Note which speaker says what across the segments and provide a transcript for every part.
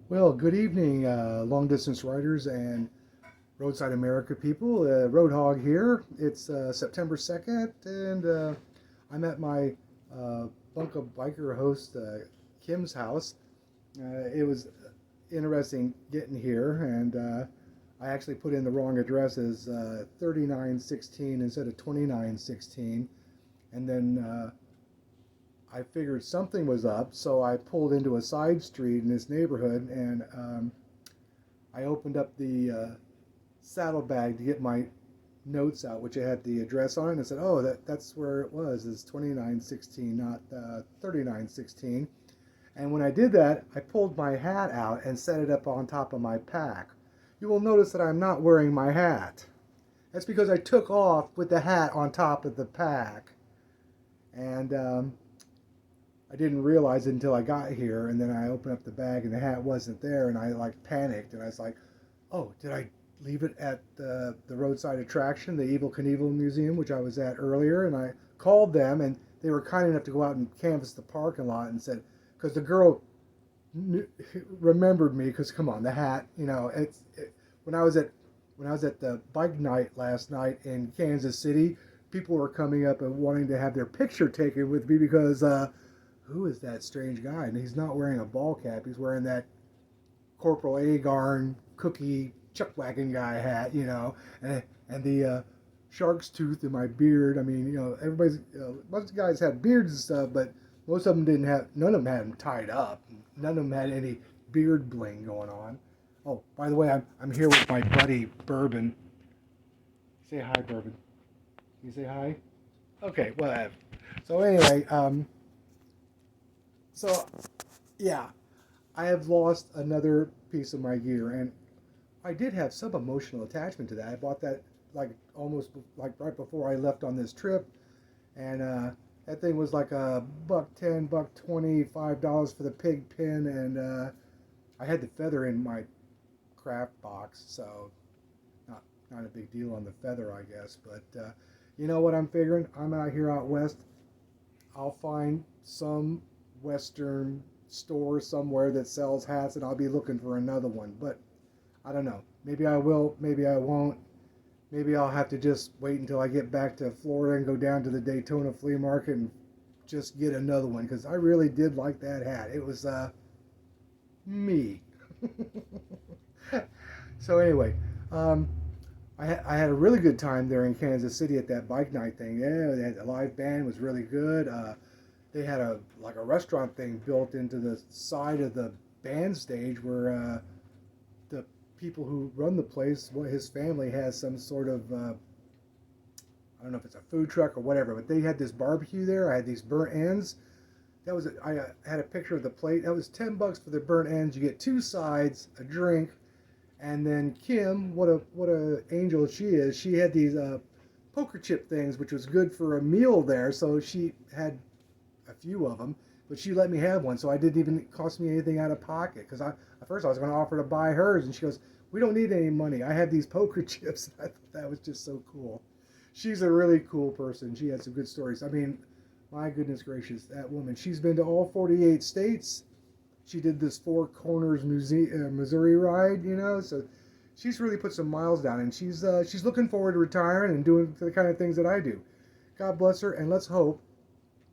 Speaker 1: Well, good evening, long distance riders and Roadside America people. Roadhog here. It's September 2nd, and I'm at my Bunka Biker host Kim's house. It was interesting getting here, and I actually put in the wrong address as 3916 instead of 2916. And then I figured something was up, so I pulled into a side street in this neighborhood, and I opened up the saddlebag to get my notes out, which I had the address on it, and I said, "Oh, that's where it was. It's 2916, not 3916." And when I did that, I pulled my hat out and set it up on top of my pack. You will notice that I'm not wearing my hat. That's because I took off with the hat on top of the pack, and I didn't realize it until I got here, and then I opened up the bag and the hat wasn't there, and I like panicked, and I was like, "Oh, did I leave it at the roadside attraction, the Evil Knievel Museum, which I was at earlier?" And I called them, and they were kind enough to go out and canvass the parking lot and said, because the girl remembered me, because come on, the hat, when I was at the bike night last night in Kansas City, people were coming up and wanting to have their picture taken with me because who is that strange guy? And he's not wearing a ball cap. He's wearing that Corporal Agarn cookie chuck wagon guy hat, and the shark's tooth in my beard. I mean, everybody's most guys had beards and stuff, but most of them didn't have. None of them had them tied up. None of them had any beard bling going on. Oh, by the way, I'm here with my buddy Bourbon. Say hi, Bourbon. Can you say hi? Okay, whatever. So anyway, so yeah, I have lost another piece of my gear, and I did have some emotional attachment to that. I bought that like almost like right before I left on this trip, and that thing was like a $1.10, $1.20, $5 for the pig pin, and I had the feather in my craft box, so not not a big deal on the feather, I guess. But you know what I'm figuring? I'm out here out west. I'll find some western store somewhere that sells hats, and I'll be looking for another one. But I don't know. Maybe I will. Maybe I won't. Maybe I'll have to just wait until I get back to Florida and go down to the Daytona flea market and just get another one because I really did like that hat. It was me. So anyway, um, I had a really good time there in Kansas City at that bike night thing. Yeah, they had the live band was really good. They had a restaurant thing built into the side of the band stage where the people who run the place, well, his family has some sort of I don't know if it's a food truck or whatever, but they had this barbecue there. I had these burnt ends. I had a picture of the plate. That was $10 for the burnt ends. You get two sides, a drink, and then Kim, what a angel she is. She had these poker chip things, which was good for a meal there. So she had a few of them, but she let me have one, so I didn't even cost me anything out of pocket. Because at first I was going to offer to buy hers, and she goes, "We don't need any money. I have these poker chips." I thought that was just so cool. She's a really cool person. She had some good stories. I mean, my goodness gracious, that woman. She's been to all 48 states. She did this Four Corners Missouri ride, so she's really put some miles down, and she's looking forward to retiring and doing the kind of things that I do. God bless her, and let's hope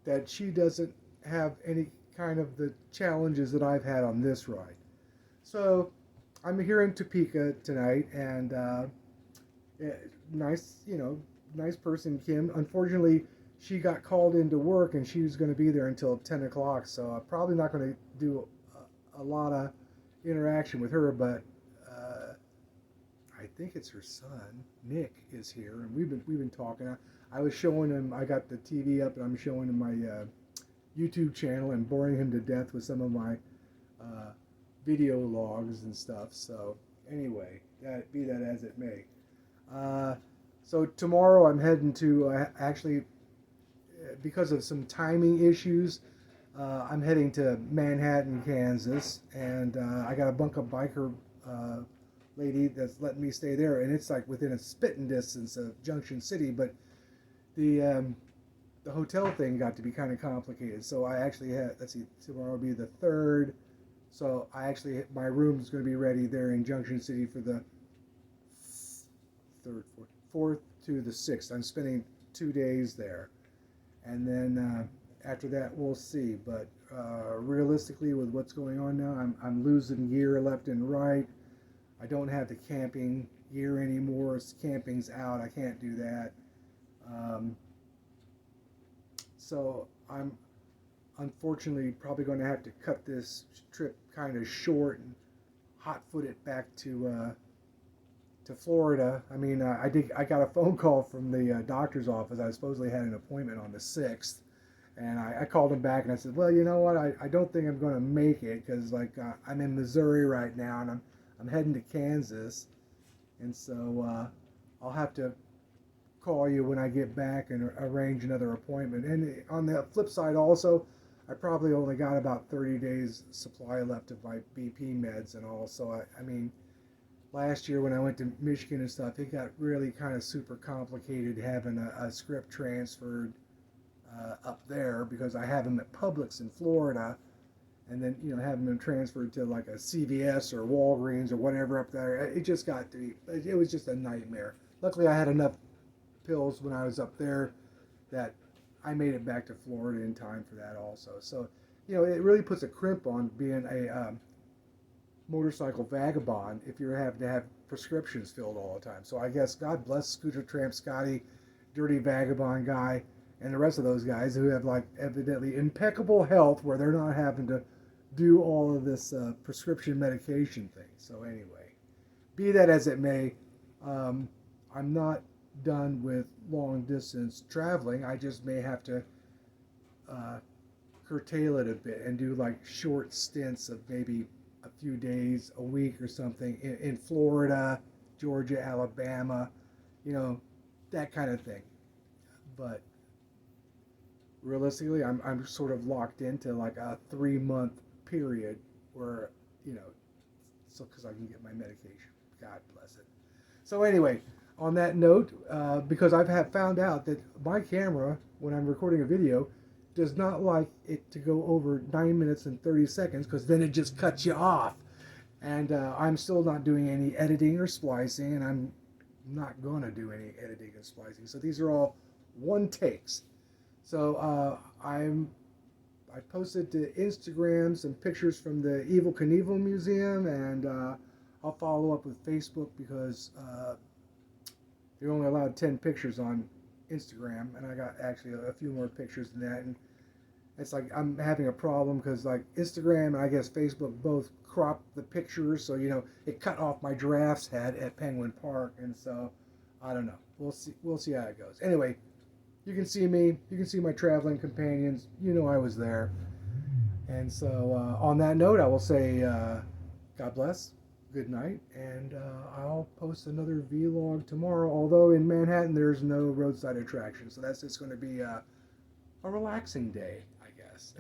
Speaker 1: that she doesn't have any kind of the challenges that I've had on this ride. So I'm here in Topeka tonight, and nice, nice person, Kim. Unfortunately, she got called into work, and she was going to be there until 10 o'clock. So I'm probably not going to do a lot of interaction with her, but I think it's her son, Nick, is here, and we've been talking. I was showing him. I got the TV up, and I'm showing him my YouTube channel and boring him to death with some of my uh, video logs and stuff. So anyway, that be that as it may. Uh, so tomorrow I'm heading to actually because of some timing issues. I'm heading to Manhattan, Kansas, and I got a bunk up biker lady that's letting me stay there, and it's like within a spitting distance of Junction City, but the the hotel thing got to be kind of complicated. So I actually had, let's see, tomorrow will be the third. So my room is going to be ready there in Junction City for the fourth to the 6th. I'm spending 2 days there, and then after that we'll see. But realistically, with what's going on now, I'm losing gear left and right. I don't have the camping gear anymore. Camping's out. I can't do that. So I'm unfortunately probably going to have to cut this trip kind of short and hot-foot it back to Florida. I mean, I got a phone call from the doctor's office. I supposedly had an appointment on the 6th, and I called him back and I said, well, you know what? I don't think I'm going to make it because I'm in Missouri right now and I'm heading to Kansas, and so I'll have to call you when I get back and arrange another appointment. And on the flip side also, I probably only got about 30 days supply left of my BP meds and all. So I mean, last year when I went to Michigan and stuff, it got really kind of super complicated having a script transferred up there because I have them at Publix in Florida, and then having them transferred to like a CVS or Walgreens or whatever up there. It just got to be. It was just a nightmare. Luckily, I had enough pills when I was up there that I made it back to Florida in time for that also. So, it really puts a crimp on being a motorcycle vagabond if you're having to have prescriptions filled all the time. So I guess God bless Scooter Tramp Scotty, Dirty Vagabond Guy, and the rest of those guys who have evidently impeccable health where they're not having to do all of this prescription medication thing. So anyway, be that as it may, I'm not done with long distance traveling. I just may have to curtail it a bit and do short stints of maybe a few days a week or something in Florida, Georgia, Alabama, that kind of thing. But realistically, I'm sort of locked into a 3-month period where so because I can get my medication. God bless it. So anyway, on that note, because I've found out that my camera, when I'm recording a video, does not like it to go over 9 minutes and 30 seconds because then it just cuts you off. And I'm still not doing any editing or splicing, and I'm not going to do any editing and splicing. So these are all one takes. So I posted to Instagram some pictures from the Evil Knievel Museum, and I'll follow up with Facebook because you're only allowed 10 pictures on Instagram, and I got actually a few more pictures than that. And it's I'm having a problem because Instagram and I guess Facebook both crop the pictures, so it cut off my giraffe's head at Penguin Park, and so I don't know. We'll see how it goes. Anyway, you can see me. You can see my traveling companions. I was there. And so on that note, I will say God bless, good night, and I'll post another vlog tomorrow. Although in Manhattan there's no roadside attraction, so that's just going to be a relaxing day, I guess.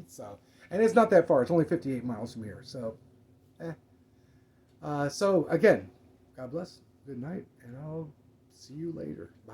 Speaker 1: So, and it's not that far. It's only 58 miles from here. So, so again, God bless, good night, and I'll see you later. Bye.